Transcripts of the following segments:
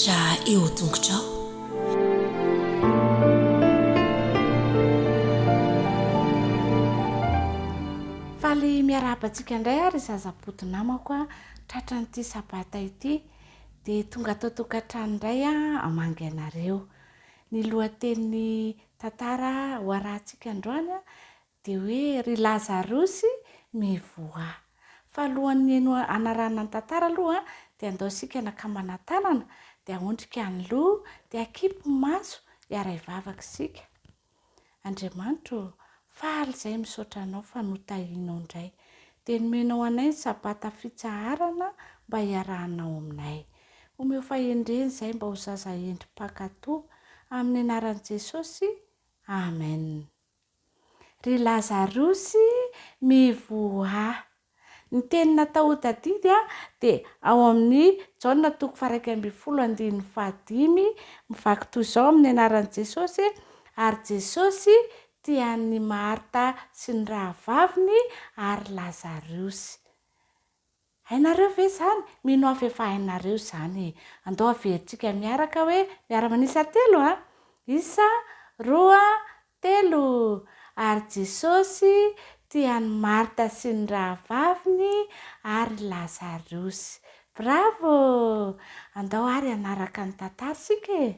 Andriamanitra eo tongotrao. Faly miarabantsika indray ary zaza bodo namako tratran'ity sabata ity dia tonga tao tokantrano indray hamangy anareo. Ny lohatenin'ny tantara ho arahantsika androany dia hoe ry Lazarosy mivoha. Fa alohan'ny anarana ny tantara aloha dia andaosika nakamana tanana dia ahondrika ny loha dia akipy ny maso hiara hivavaka isika. Andriamanitra faly izay misaotra anao fa notahinao indray dia nomenao anay ny sabata fitsaharana mba hiarahanao aminay. Omeo fahendreny izay mba ho zaza endrim-pakatoa amin'ny anaran'i Jesosy. Amen. Ry Lazarosy mivoha. Ny teny natao tadidy dia ao amin'ny Jaona 1:15 mivaky toy izao amin'ny anaran'i Jesosy. Ary Jesosy tian'ny Marta sy ny rahavaviny ary Lazarosy. Hainareo ve izany? Mino avy efa hainareo izany. Andao averintsika miaraka hoe miara-manisa telo 1, 2, 3. Ary Jesosy tian'ny Marta sy ny rahavaviny ary Lazarosy. Bravo! Andao ary anaraka ny tantara sika e.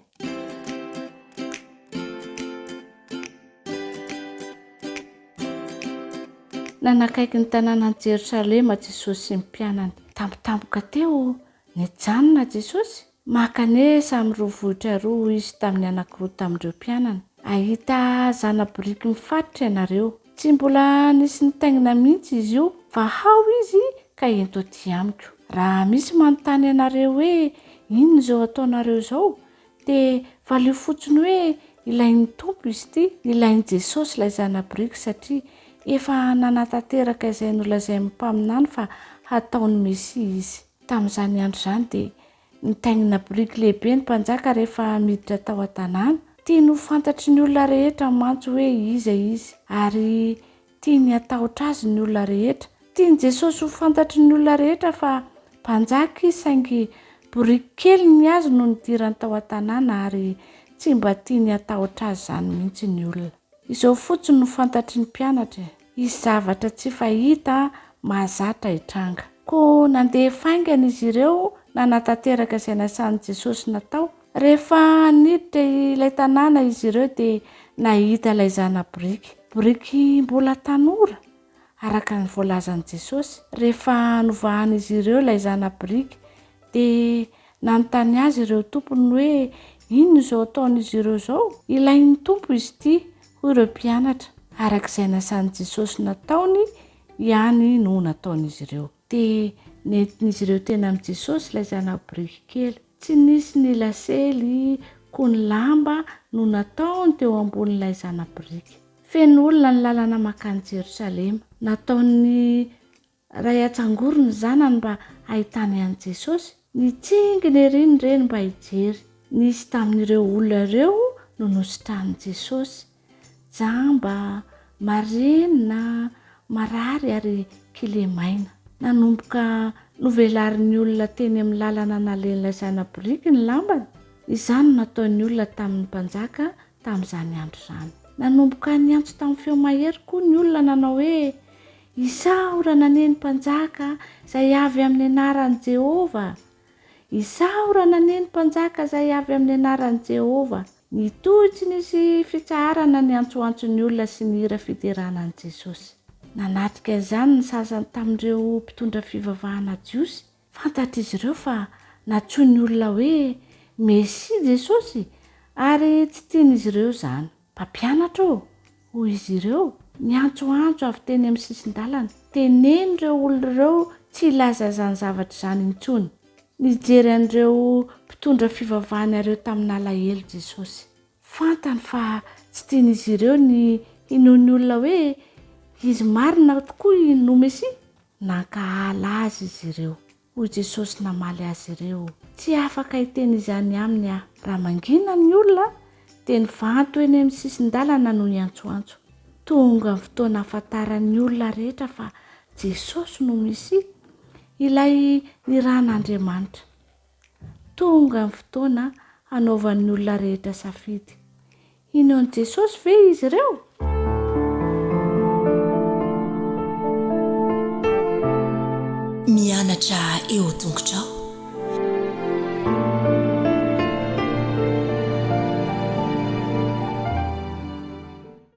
Nanakaiky ny tanànan'i Jerosalema Jesosy sy ny mpianany. Tampotampoka teo nijanona Jesosy. Makanesa amin'ireo vohitra roa izy tamin'ny anankiroa tamin'ireo mpianany. Ahita zana-biriky mifatotra ianareo. Tsy mbola nisy nitaingina mihitsy izy io fa hao izy ka ento aty amiko. Raha misy manontany ianareo hoe inona izao ataonareo izao dia valio fotsiny hoe ilain'ny tompo izy ity. Ilain'i Jesosy ilay zana-biriky satria efa nanatanteraka izay nolazain'ny mpaminany fa hataon'ny Mesia izy. Tamin'izany andro izany dia nitaingina biriky lehibe ny mpanjaka rehefa miditra tao an-tanàna. Tiany ho fantatry ny olona rehetra mantso hoe iza izy ary tiany atahotra azy ny olona rehetra. Tiany Jesosy ho fantatry ny olona rehetra fa mpanjaka izy saingy biriky kely ny azy no nidirany tao an-tanàna ary tsy mba tiany atahotra azy izany mihitsy ny olona. Izao fotsiny no fantatry ny mpianatra. Izy zavatra tsy fahita mahazatra hitranga. Koa nandeha faingana izy ireo nanatanteraka izay nasan'i Jesosy natao. Rehefa niditra ilay tanàna izy ireo dia nahita ilay zana-biriky. Biriky mbola tanora araka ny voalazan'i Jesosy. Rehefa novahana ireo ilay zana-biriky dia nanontany azy ireo tompony hoe inona izao ataon'izy ireo izao? Ilain'ny tompo izy ity hoy ireo mpianatra. Arak'izay nasan'i Jesosy nataony ihany no nataon'izy ireo. Dia nentin'izy ireo tena amin'i Jesosy ilay zana-biriky kely. Tsy nisy ny lasely koa ny lamba no nataony teo ambonin'ilay zana-biriky. Feno olona ny lalana makany Jerosalema. Nataon'ny ray atsangorony zanany mba ahitany an'i Jesosy. Nitsingina ery ny reny mba hijery. Nisy tamin'ireo olona ireo no nositran'i Jesosy. Jamba, marenina, marary ary kilemaina. Nanomboka novelarin'ny olona teny amin'ny lalana nalen'ilay zana-biriky ny lambany. Izany nataon'ny olona tamin'ny mpanjaka tamin'izany andro izany. Nanomboka niantso tamin'ny feo mahery koa ny olona nanao hoe isaora naneny mpanjaka izay avy amin'ny anaran'i Jehova. Isaora naneny mpanjaka izay avy amin'ny anaran'i Jehova. Nitohitsy nisy fitsaharana ny antsoantson'ny olona sy ny hira fiteranan'i Jesosy. Nanatrika izany ny sasany tamin'ireo mpitondra fivavahana jiosy. Fantatr'izy ireo fa natsoin'ny olona hoe Mesia Jesosy ary tsy tian'izy ireo izany. Mpampianatra hoy izy ireo. Niantsoantso avy teny amin'ny sisin-dalana. Tenen'ireo olona ireo tsy ilaza izany zavatra izany intsony. Nijery an'ireo mpitondra fivavahana ireo tamin'ny alahelo Jesosy. Fantany fa tsy tian'izy ireo ny hinoan'ny olona hoe izy marina tokoa no Mesia. Nankahala azy izy ireo. Hoy Jesosy namaly azy ireo. Tsy afaka hiteny izany aminy raha mangina ny olona dia nivanto eny amin'ny sisin-dalana no niantsoantso. Tonga ny fotoana ahafantaran'ny olona rehetra fa Jesosy no Mesia. Ilay niran'Andriamanitra. tonga amin'ny fotoana hanaovan'ny olona rehetra safidy. Ino an' Jesosy ve izy ireo? Mianatra eo tongotra